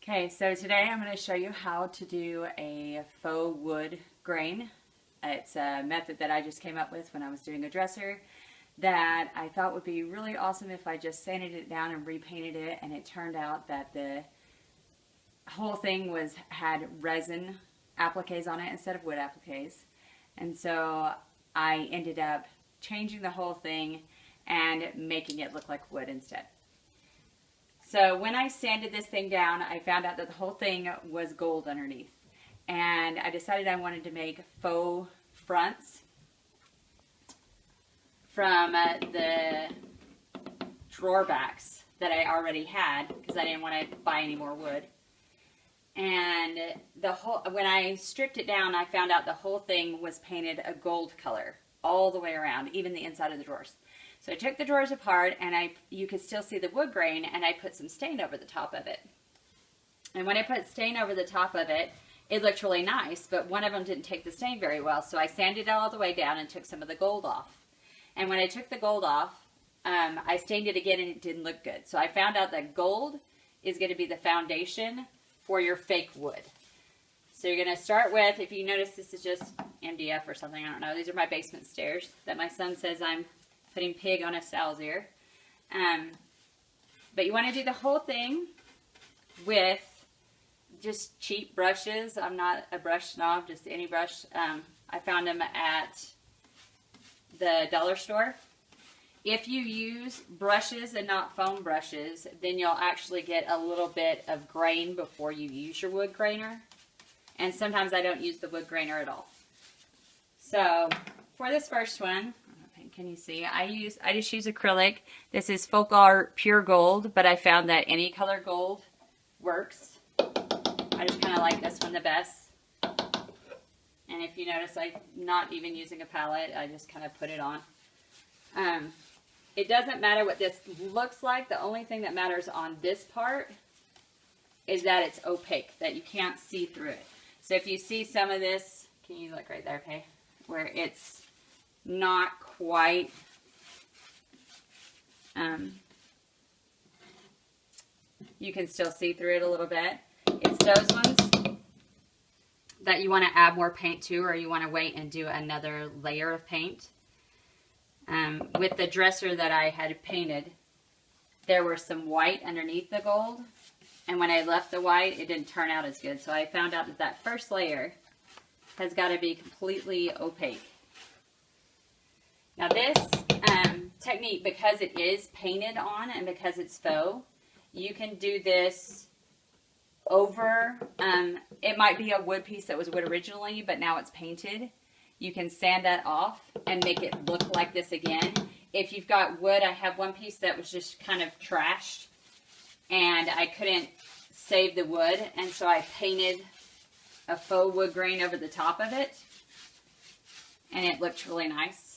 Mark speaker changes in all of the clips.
Speaker 1: Okay, so today I'm going to show you how to do a faux wood grain. It's a method that I just came up with when I was doing a dresser that I thought would be really awesome if I just sanded it down and repainted it, and it turned out that the whole thing had resin appliques on it instead of wood appliques. And so I ended up changing the whole thing and making it look like wood instead. So when I sanded this thing down, I found out that the whole thing was gold underneath. And I decided I wanted to make faux fronts from the drawer backs that I already had because I didn't want to buy any more wood. And when I stripped it down, I found out the whole thing was painted a gold color all the way around, even the inside of the drawers. So I took the drawers apart, and you could still see the wood grain, and I put some stain over the top of it. And when I put stain over the top of it, it looked really nice, but one of them didn't take the stain very well, so I sanded it all the way down and took some of the gold off. And when I took the gold off, I stained it again, and it didn't look good. So I found out that gold is going to be the foundation for your fake wood. So you're going to start with, if you notice this is just MDF or something, I don't know. These are my basement stairs that my son says I'm putting pig on a sow's ear. But you want to do the whole thing with just cheap brushes. I'm not a brush snob, just any brush. I found them at the dollar store. If you use brushes and not foam brushes, then you'll actually get a little bit of grain before you use your wood grainer. And sometimes I don't use the wood grainer at all. So for this first one, can you see? I just use acrylic. This is Faux Pure Gold, but I found that any color gold works. I just kind of like this one the best. And if you notice, I'm not even using a palette. I just kind of put it on. It doesn't matter what this looks like. The only thing that matters on this part is that it's opaque, that you can't see through it. So if you see some of this, can you look right there, okay? Where it's not quite you can still see through it a little bit. It's those ones that you want to add more paint to, or you want to wait and do another layer of paint. With the dresser that I had painted, there were some white underneath the gold, and when I left the white, it didn't turn out as good. So I found out that that first layer has got to be completely opaque. Now this technique, because it is painted on and because it's faux, you can do this over, it might be a wood piece that was wood originally, but now it's painted. You can sand that off and make it look like this again. If you've got wood, I have one piece that was just kind of trashed, and I couldn't save the wood, and so I painted a faux wood grain over the top of it, and it looked really nice.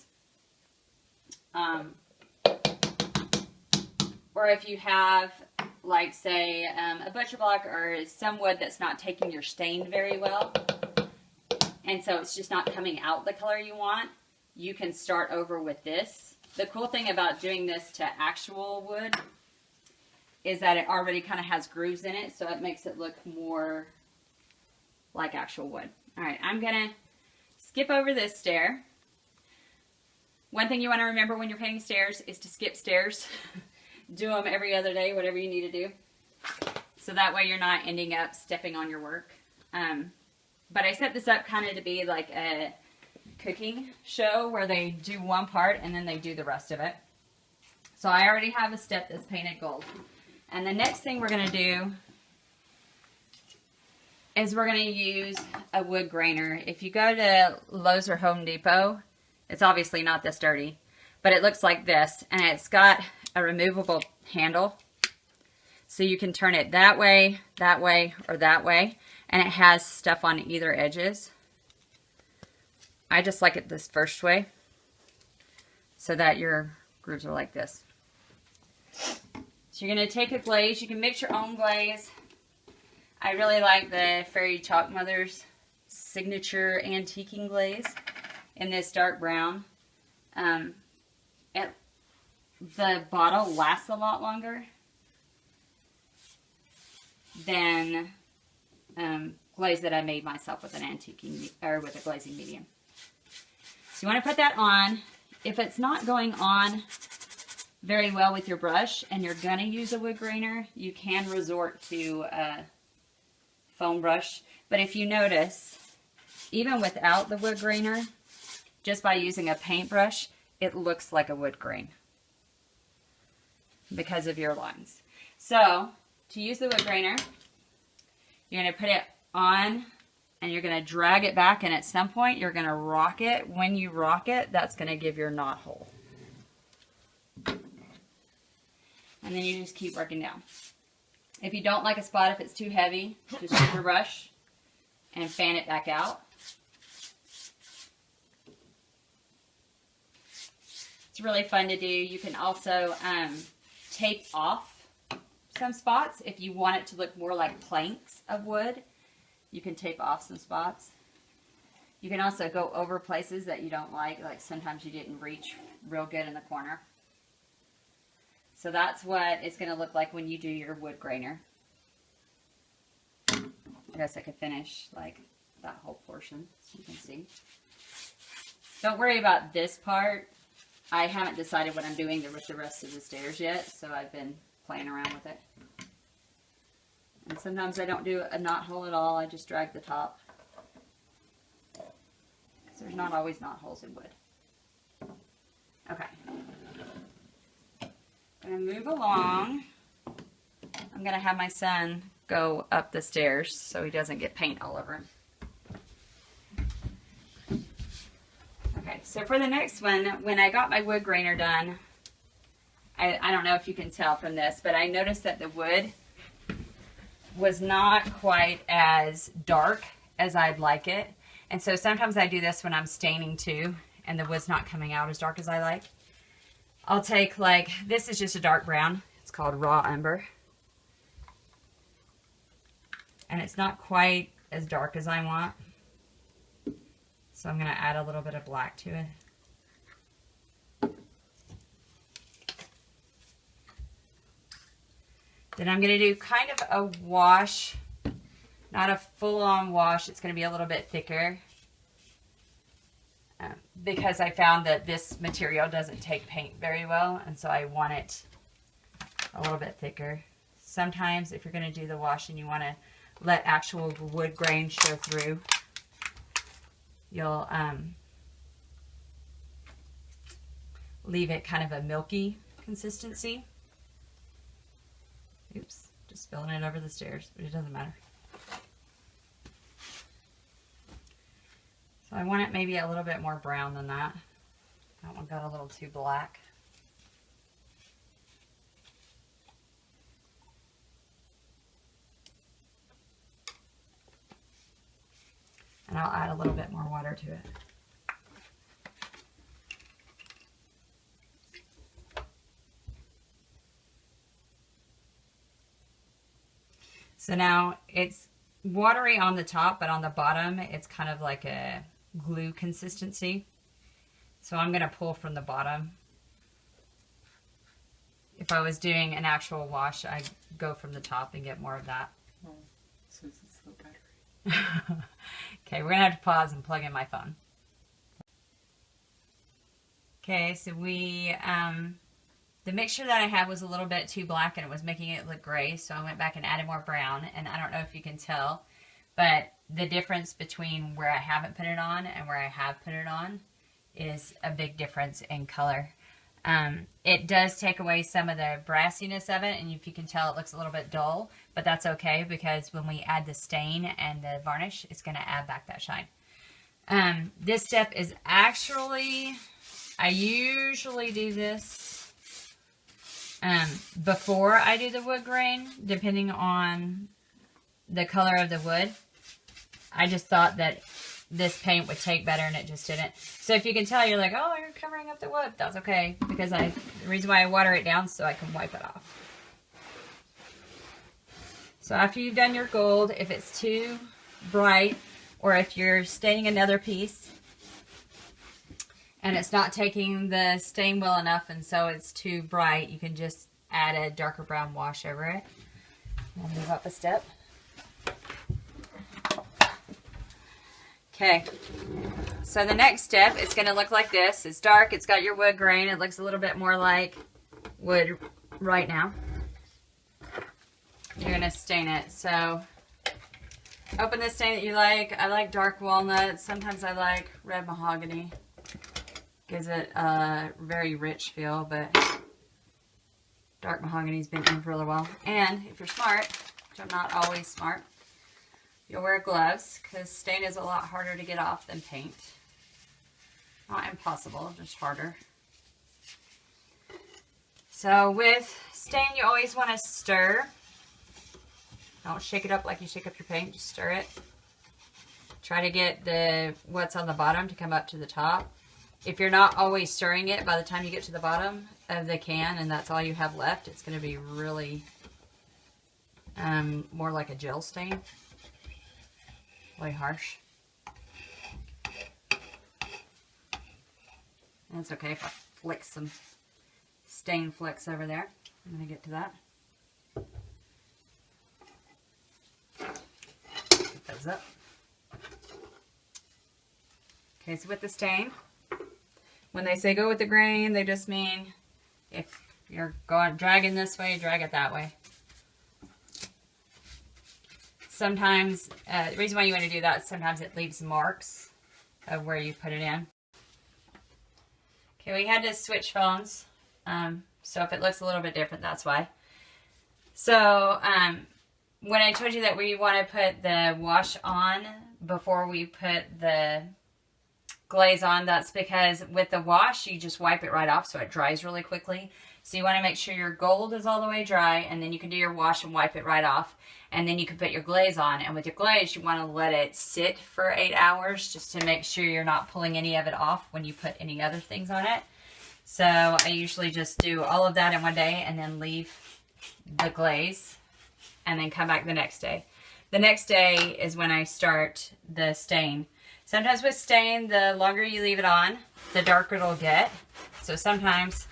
Speaker 1: Or if you have, like, say, a butcher block or some wood that's not taking your stain very well, and so it's just not coming out the color you want, you can start over with this. The cool thing about doing this to actual wood is that it already kind of has grooves in it, so it makes it look more like actual wood. All right, I'm going to skip over this stair. One thing you want to remember when you're painting stairs is to skip stairs. Do them every other day, whatever you need to do. So that way you're not ending up stepping on your work. But I set this up kind of to be like a cooking show where they do one part and then they do the rest of it. So I already have a step that's painted gold. And the next thing we're going to do is we're going to use a wood grainer. If you go to Lowe's or Home Depot, it's obviously not this dirty, but it looks like this, and it's got a removable handle. So you can turn it that way, or that way, and it has stuff on either edges. I just like it this first way, so that your grooves are like this. So you're going to take a glaze. You can mix your own glaze. I really like the Fairy Chalk Mother's signature antiquing glaze in this dark brown. The bottle lasts a lot longer than glaze that I made myself with an antiquing or with a glazing medium. So you want to put that on. If it's not going on very well with your brush and you're going to use a wood grainer, you can resort to a foam brush. But if you notice, even without the wood grainer, just by using a paintbrush, it looks like a wood grain because of your lines. So to use the wood grainer, you're going to put it on and you're going to drag it back, and at some point you're going to rock it. When you rock it, that's going to give your knot hole. And then you just keep working down. If you don't like a spot, if it's too heavy, just take your brush and fan it back out. It's really fun to do. You can also tape off some spots if you want it to look more like planks of wood. You can tape off some spots. You can also go over places that you don't like sometimes you didn't reach real good in the corner. So that's what it's going to look like when you do your wood grainer. I guess I could finish like that whole portion so you can see. Don't worry about this part. I haven't decided what I'm doing with the rest of the stairs yet, so I've been playing around with it. And sometimes I don't do a knot hole at all. I just drag the top. Because there's not always knot holes in wood. Okay. I'm going to move along. I'm going to have my son go up the stairs so he doesn't get paint all over him. Okay, so for the next one, when I got my wood grainer done, I don't know if you can tell from this, but I noticed that the wood was not quite as dark as I'd like it. And so sometimes I do this when I'm staining too, and the wood's not coming out as dark as I like. I'll take this is just a dark brown. It's called raw umber. And it's not quite as dark as I want. So I'm going to add a little bit of black to it. Then I'm going to do kind of a wash, not a full-on wash. It's going to be a little bit thicker because I found that this material doesn't take paint very well, and so I want it a little bit thicker. Sometimes if you're going to do the wash and you want to let actual wood grain show through, you'll leave it kind of a milky consistency. Oops, just spilling it over the stairs, but it doesn't matter. So I want it maybe a little bit more brown than that. That one got a little too black. And I'll add a little bit more water to it. So now it's watery on the top, but on the bottom it's kind of like a glue consistency. So I'm going to pull from the bottom. If I was doing an actual wash, I'd go from the top and get more of that.
Speaker 2: Oh, so it's a slow battery.
Speaker 1: Okay, we're going to have to pause and plug in my phone. Okay, so the mixture that I had was a little bit too black and it was making it look gray, so I went back and added more brown. And I don't know if you can tell, but the difference between where I haven't put it on and where I have put it on is a big difference in color. It does take away some of the brassiness of it, and if you can tell, it looks a little bit dull, but that's okay because when we add the stain and the varnish, it's going to add back that shine. This step is actually, I usually do this before I do the wood grain, depending on the color of the wood. I just thought that this paint would take better and it just didn't. So if you can tell, you're like, oh, you're covering up the wood. That's okay, because the reason why I water it down is so I can wipe it off. So after you've done your gold, if it's too bright, or if you're staining another piece and it's not taking the stain well enough and so it's too bright, you can just add a darker brown wash over it. I'll move up a step. Okay, so the next step is going to look like this. It's dark, it's got your wood grain. It looks a little bit more like wood right now. You're going to stain it. So open the stain that you like. I like dark walnut. Sometimes I like red mahogany. Gives it a very rich feel, but dark mahogany's been in for a little while. And if you're smart, which I'm not always smart, you'll wear gloves because stain is a lot harder to get off than paint. Not impossible, just harder. So with stain, you always want to stir. Don't shake it up like you shake up your paint, just stir it. Try to get what's on the bottom to come up to the top. If you're not always stirring it, by the time you get to the bottom of the can and that's all you have left, it's going to be really more like a gel stain. Really harsh. And it's okay if I flick some stain flicks over there. I'm going to get to that. Get those up. Okay, so with the stain, when they say go with the grain, they just mean if you're dragging this way, drag it that way. Sometimes, the reason why you want to do that is sometimes it leaves marks of where you put it in. Okay, we had to switch phones, so if it looks a little bit different, that's why. So, when I told you that we want to put the wash on before we put the glaze on, that's because with the wash, you just wipe it right off so it dries really quickly. So you want to make sure your gold is all the way dry, and then you can do your wash and wipe it right off. And then you can put your glaze on. And with your glaze, you want to let it sit for 8 hours just to make sure you're not pulling any of it off when you put any other things on it. So I usually just do all of that in one day and then leave the glaze and then come back the next day. The next day is when I start the stain. Sometimes with stain, the longer you leave it on, the darker it'll get. So sometimes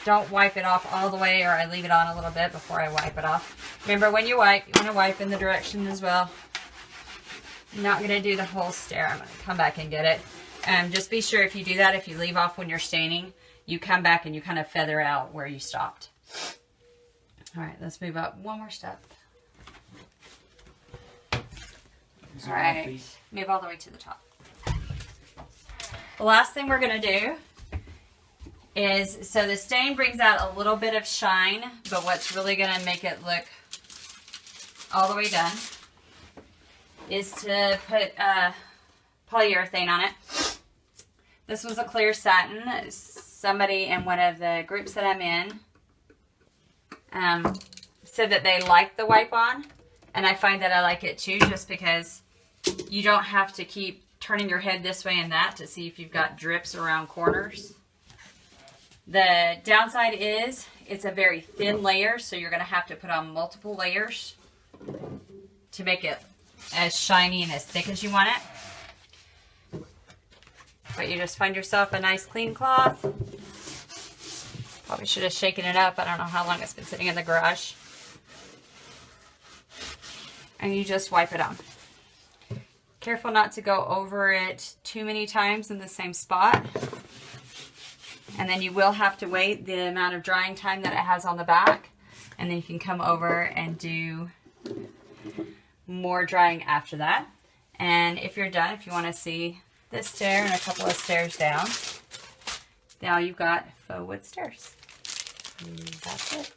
Speaker 1: don't wipe it off all the way, or I leave it on a little bit before I wipe it off. Remember, when you wipe, you want to wipe in the direction as well. I'm not going to do the whole stair. I'm going to come back and get it. Just be sure if you do that, if you leave off when you're staining, you come back and you kind of feather out where you stopped. All right, let's move up one more step. All right, move all the way to the top. The last thing we're going to do is, so the stain brings out a little bit of shine, but what's really going to make it look all the way done is to put polyurethane on it. This was a clear satin. Somebody in one of the groups that I'm in said that they liked the wipe on, and I find that I like it too, just because you don't have to keep turning your head this way and that to see if you've got drips around corners. The downside is it's a very thin layer, so you're going to have to put on multiple layers to make it as shiny and as thick as you want it. But you just find yourself a nice clean cloth. Probably should have shaken it up. I don't know how long it's been sitting in the garage. And you just wipe it on. Careful not to go over it too many times in the same spot. And then you will have to wait the amount of drying time that it has on the back. And then you can come over and do more drying after that. And if you're done, if you want to see this stair and a couple of stairs down, now you've got faux wood stairs. And that's it.